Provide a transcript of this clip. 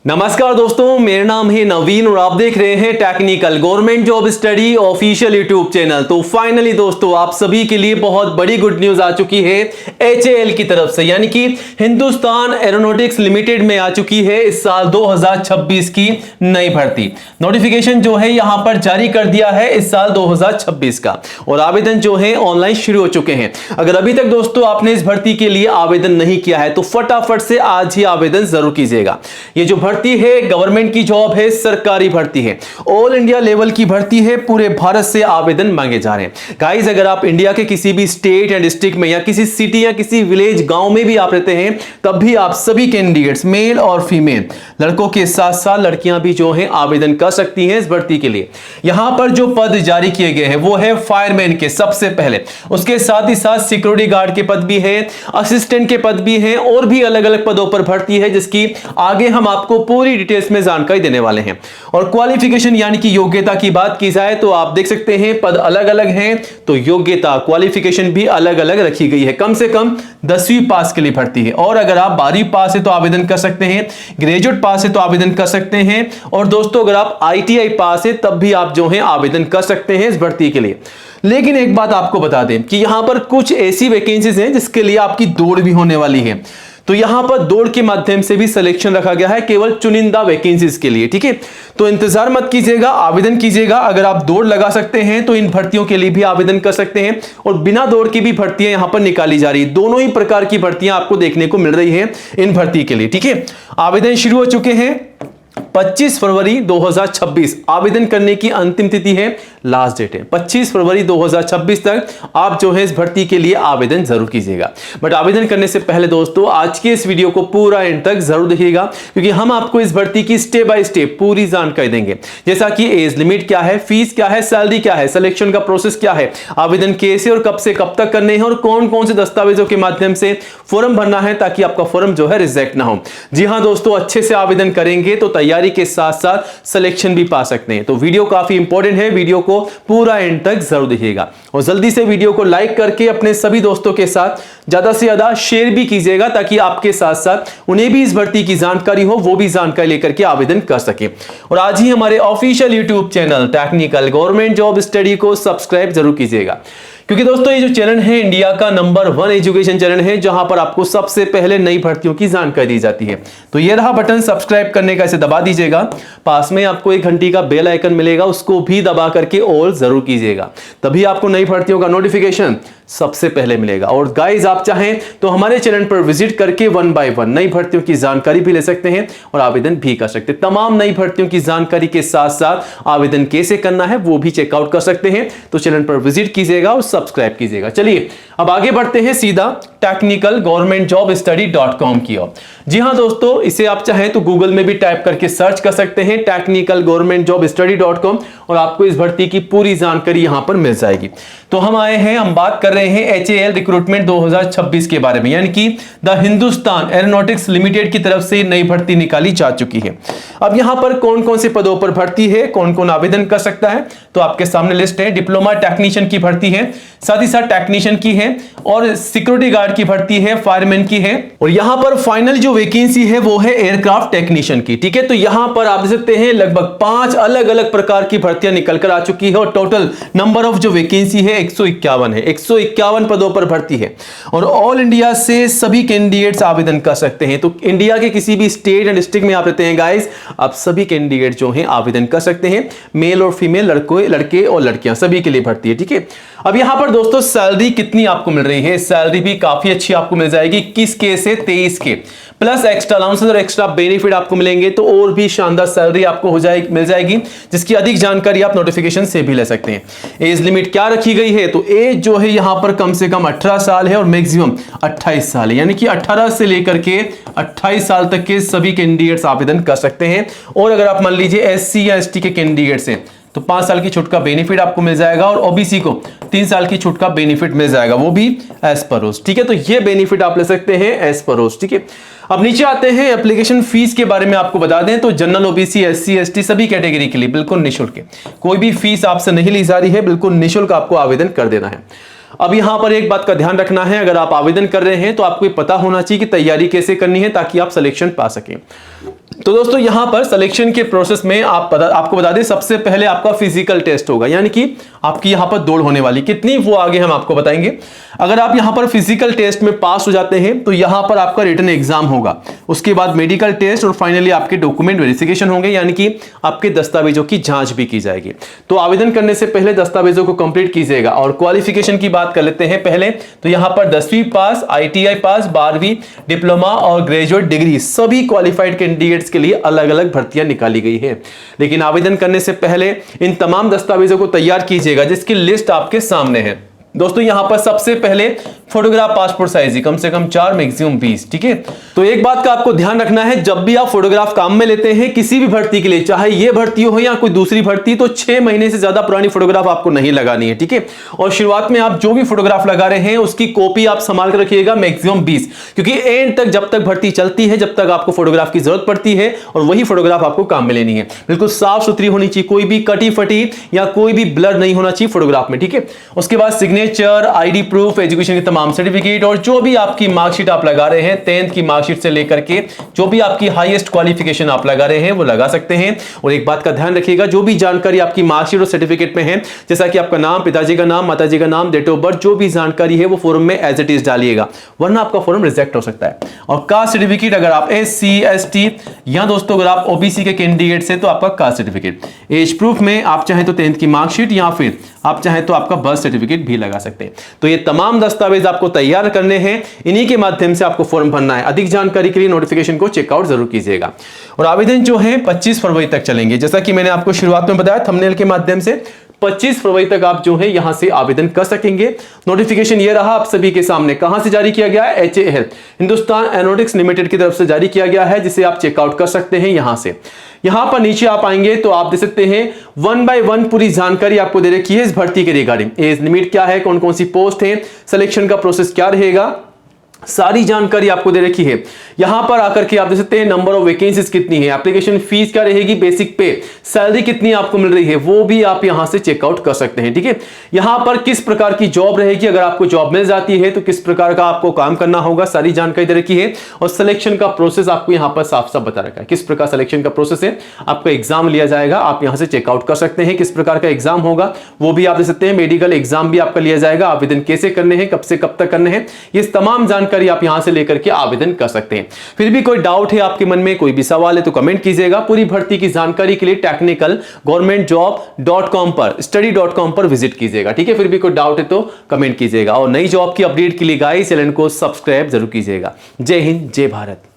नमस्कार दोस्तों, मेरा नाम है नवीन और आप देख रहे हैं technical government job study official YouTube channel. तो फाइनली दोस्तों, आप सभी के लिए बहुत बड़ी गुड न्यूज आ चुकी है HAL की तरफ से, यानी कि हिंदुस्तान एरोनॉटिक्स लिमिटेड में आ चुकी है इस साल 2026 की नई भर्ती। नोटिफिकेशन जो है यहां पर जारी कर दिया है इस साल 2026 का, और आवेदन जो है ऑनलाइन शुरू हो चुके हैं। अगर अभी तक दोस्तों आपने इस भर्ती के लिए आवेदन नहीं किया है तो फटाफट से आज ही आवेदन जरूर कीजिएगा। ये जो भर्ती है गवर्नमेंट की जॉब है, सरकारी भर्ती है, ऑल इंडिया लेवल की भर्ती है, पूरे भारत से आवेदन मांगे जा रहे हैं। गाइस, अगर आप इंडिया के किसी भी स्टेट या डिस्ट्रिक्ट में या किसी सिटी या किसी विलेज गांव में भी आप रहते हैं, तब भी आप सभी कैंडिडेट्स मेल और फीमेल, लड़कों के साथ साथ लड़कियां भी जो हैं आवेदन कर सकती हैं इस भर्ती के लिए। यहां पर जो पद जारी किए गए हैं वो है फायरमैन के सबसे पहले, उसके साथ ही साथ सिक्योरिटी गार्ड के पद भी है, असिस्टेंट के पद भी हैं, और भी अलग अलग पदों पर भर्ती है जिसकी आगे हम आपको पूरी डिटेल्स में जानकारी देने वाले हैं। और क्वालिफिकेशन यानी कि योग्यता की बात की जाए तो आप देख सकते हैं पद अलग अलग हैं, तो योग्यता क्वालिफिकेशन भी अलग अलग रखी गई है। कम से कम 10वीं पास के लिए भर्ती है, और अगर आप 12वीं पास है तो आवेदन कर सकते हैं, ग्रेजुएट पास है तो आवेदन कर सकते हैं, और दोस्तों अगर आप ITI पास है तब भी आप जो है आवेदन कर सकते हैं इस भर्ती के लिए। लेकिन एक बात आपको बता दें कि यहां पर कुछ ऐसी वैकेंसीज हैं जिसके लिए आपकी दौड़ भी होने वाली है। तो यहां पर दौड़ के माध्यम से भी सिलेक्शन रखा गया है केवल चुनिंदा वैकेंसीज के लिए, ठीक है। तो इंतजार मत कीजिएगा, आवेदन कीजिएगा। अगर आप दौड़ लगा सकते हैं तो इन भर्तियों के लिए भी आवेदन कर सकते हैं, और बिना दौड़ की भी भर्तियां यहां पर निकाली जा रही है। दोनों ही प्रकार की भर्तियां आपको देखने को मिल रही हैं इन भर्ती के लिए, ठीक है। आवेदन शुरू हो चुके हैं 25 फरवरी 2026 आवेदन करने की अंतिम तिथि है, लास्ट डेट है 25 फरवरी 2026 तक आप जो है इस भर्ती के लिए आवेदन जरूर कीजिएगा। बट आवेदन करने से पहले दोस्तों आज के इस वीडियो को पूरा एंड तक जरूर देखिएगा, क्योंकि हम आपको इस भर्ती की स्टेप बाय स्टेप पूरी जानकारी देंगे, जैसा कि एज लिमिट क्या है, फीस क्या है, सैलरी क्या है, सिलेक्शन का प्रोसेस क्या है, आवेदन कैसे और कब से कब तक करने हैं, और कौन कौन से दस्तावेजों के माध्यम से फॉर्म भरना है ताकि आपका फॉर्म जो है रिजेक्ट ना हो। जी हां दोस्तों, अच्छे से आवेदन करेंगे तो तैयारी के साथ साथ सिलेक्शन भी पा सकते हैं। तो वीडियो काफी इंपॉर्टेंट है, वीडियो को पूरा एंड तक जरूर देखिएगा, और जल्दी से वीडियो को लाइक करके अपने सभी दोस्तों के साथ ज्यादा से ज्यादा शेयर भी कीजिएगा, ताकि आपके साथ साथ उन्हें भी इस भर्ती की जानकारी हो, वो भी जानकारी लेकर के आवेदन कर सके। और आज ही हमारे official YouTube channel technical government job study को सब्सक्राइब जरूर कीजिएगा, क्योंकि दोस्तों ये जो चैनल है इंडिया का नंबर 1 एजुकेशन चैनल है, जहां पर आपको सबसे पहले नई भर्तियों की जानकारी दी जाती है। तो ये रहा बटन सब्सक्राइब करने का, इसे दबा दीजिएगा। पास में आपको एक घंटी का बेल आइकन मिलेगा, उसको भी दबा करके ऑल जरूर कीजिएगा, तभी आपको नई भर्तियों का नोटिफिकेशन सबसे पहले मिलेगा। और गाइज, आप चाहें तो हमारे चैनल पर विजिट करके 1 बाय 1 नई भर्तियों की जानकारी भी ले सकते हैं और आवेदन भी कर सकते हैं। तमाम नई भर्तियों की जानकारी के साथ साथ आवेदन कैसे करना है वो भी चेकआउट कर सकते हैं। तो चैनल पर विजिट कीजिएगा और सब्सक्राइब कीजिएगा। चलिए अब आगे बढ़ते हैं सीधा टेक्निकल गवर्नमेंट जॉब स्टडी.com की ओर। जी हां दोस्तों, इसे आप चाहें तो गूगल में भी टाइप करके सर्च कर सकते हैं टेक्निकल गवर्नमेंट जॉब स्टडी.com, और आपको इस भर्ती की पूरी जानकारी यहां पर मिल जाएगी। तो हम आए हैं, हम बात कर रहे हैं HAL रिक्रूटमेंट 2026 के बारे में, यानी कि द हिंदुस्तान एरोनॉटिक्स लिमिटेड की तरफ से नई भर्ती निकाली जा चुकी है। अब यहां पर कौन कौन से पदों पर भर्ती है, कौन कौन आवेदन कर सकता है, तो आपके सामने लिस्ट है। डिप्लोमा टेक्नीशियन की भर्ती है, साथ ही साथ टेक्नीशियन की है, और सिक्योरिटी गार्ड की भर्ती है, फायरमैन की है, और यहां पर फाइनल जो वैकेंसी है वो है एयरक्राफ्ट टेक्नीशियन की, ठीक है। तो यहां पर आप देख सकते हैं लगभग 5 अलग अलग प्रकार की भर्तियां निकल कर आ चुकी है, और टोटल नंबर ऑफ जो वैकेंसी है 151 है। 151 पदों पर भर्ती है, और ऑल इंडिया से सभी कैंडिडेट्स आवेदन कर सकते हैं। तो इंडिया के किसी भी स्टेट एंड डिस्ट्रिक्ट में आप रहते हैं गाइस, आप सभी कैंडिडेट जो हैं आवेदन कर सकते हैं। मेल और फीमेल, लड़के और लड़कियां सभी के लिए भर्ती है, ठीक है। अब यहां पर दोस्तों सैलरी कितनी आपको मिल रही है, सैलरी भी काफी अच्छी आपको मिल जाएगी। 21K से 23K प्लस एक्स्ट्रा अलाउंसेस और एक्स्ट्रा बेनिफिट आपको मिलेंगे, तो और भी शानदार सैलरी आपको मिल जाएगी, जिसकी अधिक जानकारी आप नोटिफिकेशन से भी ले सकते हैं। एज लिमिट क्या रखी गई है, तो एज जो है यहां पर कम से कम 18 साल है और मैक्सिमम 28 साल है, यानी कि 18 से लेकर के 28 साल तक के सभी कैंडिडेट्स आवेदन कर सकते हैं। और अगर आप मान लीजिए SC या ST के कैंडिडेट्स हैं तो 5 साल की छूट का बेनिफिट आपको मिल जाएगा, और OBC को 3 साल की छूट का बेनिफिट मिल जाएगा, वो भी एज पर रोज, ठीक है। तो ये बेनिफिट आप ले सकते हैं एज पर रोज, ठीक है। अब नीचे आते हैं, एप्लीकेशन फीस के बारे में आपको बता दें तो जनरल, OBC, SC, ST सभी कैटेगरी के लिए बिल्कुल निःशुल्क है, कोई भी फीस आपसे नहीं ली जा रही है, बिल्कुल निःशुल्क आपको आवेदन कर देना है। अब यहां पर एक बात का ध्यान रखना है, अगर आप आवेदन कर रहे हैं तो आपको पता होना चाहिए कि तैयारी कैसे करनी है ताकि आप सिलेक्शन पा सकें। तो दोस्तों यहां पर सिलेक्शन के प्रोसेस में आपको बता दें, सबसे पहले आपका फिजिकल टेस्ट होगा, यानी कि आपकी यहां पर दौड़ होने वाली कितनी वो आगे हम आपको बताएंगे। अगर आप यहां पर फिजिकल टेस्ट में पास हो जाते हैं तो यहां पर आपका रिटन एग्जाम होगा, उसके बाद मेडिकल टेस्ट और फाइनली आपके डॉक्यूमेंट वेरिफिकेशन होंगे, यानी कि आपके दस्तावेजों की जांच भी की जाएगी। तो आवेदन करने से पहले दस्तावेजों को कंप्लीट कीजिएगा। और क्वालिफिकेशन की बात कर लेते हैं पहले, तो यहां पर 10वीं पास, ITI पास, 12वीं, डिप्लोमा और ग्रेजुएट डिग्री सभी क्वालिफाइड कैंडिडेट्स के लिए अलग अलग भर्तियां निकाली गई है। लेकिन आवेदन करने से पहले इन तमाम दस्तावेजों को तैयार कीजिएगा जिसकी लिस्ट आपके सामने है। दोस्तों यहां पर सबसे पहले फोटोग्राफ पासपोर्ट साइज कम से कम 4 मैक्सिमम 20, ठीक है। तो एक बात का आपको ध्यान रखना है, जब भी आप फोटोग्राफ काम में लेते हैं किसी भी भर्ती के लिए, चाहे ये भर्ती हो या कोई दूसरी भर्ती, तो 6 महीने से ज्यादा पुरानी फोटोग्राफ आपको नहीं लगानी है, ठीक है। और शुरुआत में आप जो भी फोटोग्राफ लगा रहे हैं उसकी कॉपी आप संभाल कर रखिएगा मैक्सिमम 20, क्योंकि एंड तक जब तक भर्ती चलती है, जब तक आपको फोटोग्राफ की जरूरत पड़ती है और वही फोटोग्राफ आपको काम में लेनी है। बिल्कुल साफ सुथरी होनी चाहिए, कोई भी कटी फटी या कोई भी ब्लर नहीं होना चाहिए फोटोग्राफ में, ठीक है। उसके बाद सिग्नेचर, ID प्रूफ, एजुकेशन के तमाम सर्टिफिकेट और जो भी आपकी मार्कशीट आप लगा रहे हैं, 10th की मार्कशीट से लेकर के जो भी आपकी हाईएस्ट क्वालिफिकेशन आप लगा रहे हैं वो लगा सकते हैं। और एक बात का ध्यान रखिएगा, जो भी जानकारी आपकी मार्कशीट और सर्टिफिकेट में है, जैसा कि आपका नाम, पिताजी का नाम, माताजी का नाम, डेट ऑफ बर्थ, जो भी जानकारी है वो फॉर्म में एज इट इज डालिएगा, वरना आपका फॉर्म रिजेक्ट हो सकता है। और कास्ट सर्टिफिकेट, अगर आप SC ST या दोस्तों अगर आप OBC के कैंडिडेट से तो आपका कास्ट सर्टिफिकेट। एज प्रूफ में आप चाहें तो 10th की मार्कशीट या फिर आप चाहें तो आपका बर्थ सर्टिफिकेट भी लगा सकते हैं। तो ये तमाम दस्तावेज आपको तैयार करने हैं, इन्हीं के माध्यम से आपको फॉर्म भरना है। अधिक जानकारी के लिए नोटिफिकेशन को चेकआउट जरूर कीजिएगा। और आवेदन जो है 25 फरवरी तक चलेंगे, जैसा कि मैंने आपको शुरुआत में बताया थंबनेल के माध्यम से 25 फरवरी तक आप जो है यहां से आवेदन कर सकेंगे। नोटिफिकेशन ये रहा आप सभी के सामने, कहां से जारी किया गया है, HAL हिंदुस्तान एरोनॉटिक्स लिमिटेड की तरफ से जारी किया गया है, जिसे आप चेकआउट कर सकते हैं यहां से। यहां पर नीचे आप आएंगे तो आप देख सकते हैं 1 by 1 पूरी जानकारी आपको दे रखी है इस भर्ती के रिगार्डिंग। एज लिमिट क्या है, कौन कौन सी पोस्ट है, सिलेक्शन का प्रोसेस क्या रहेगा, सारी जानकारी आपको दे रखी है। यहां पर आकर के आप देख सकते हैं नंबर ऑफ वैकेंसीज कितनी है, एप्लीकेशन फीस क्या रहेगी, बेसिक पे, सैलरी कितनी आपको मिल रही है, वो भी आप यहां से चेकआउट कर सकते हैं, ठीक है। यहां पर किस प्रकार की जॉब रहेगी, अगर आपको जॉब मिल जाती है तो किस प्रकार का आपको काम करना होगा, सारी जानकारी दे रखी है। और सिलेक्शन का प्रोसेस आपको यहां पर साफ साफ बता रखा है, किस प्रकार सिलेक्शन का प्रोसेस है। आपका एग्जाम लिया जाएगा, आप यहां से चेकआउट कर सकते हैं किस प्रकार का एग्जाम होगा, वो भी आप देख सकते हैं। मेडिकल एग्जाम भी आपका लिया जाएगा, आवेदन कैसे करने हैं, कब से कब तक करने हैं, ये तमाम जानकारी आप यहां से लेकर के आवेदन कर सकते हैं। फिर भी कोई डाउट है आपके मन में, कोई भी सवाल है तो कमेंट कीजिएगा। पूरी भर्ती की जानकारी के लिए technicalgovernmentjob.com पर, study.com पर विजिट कीजिएगा, ठीक है। फिर भी कोई डाउट है तो कमेंट कीजिएगा। और नई जॉब की अपडेट के लिए गाइस चैनल को सब्सक्राइब जरूर कीजिएगा। जय हिंद, जय भारत।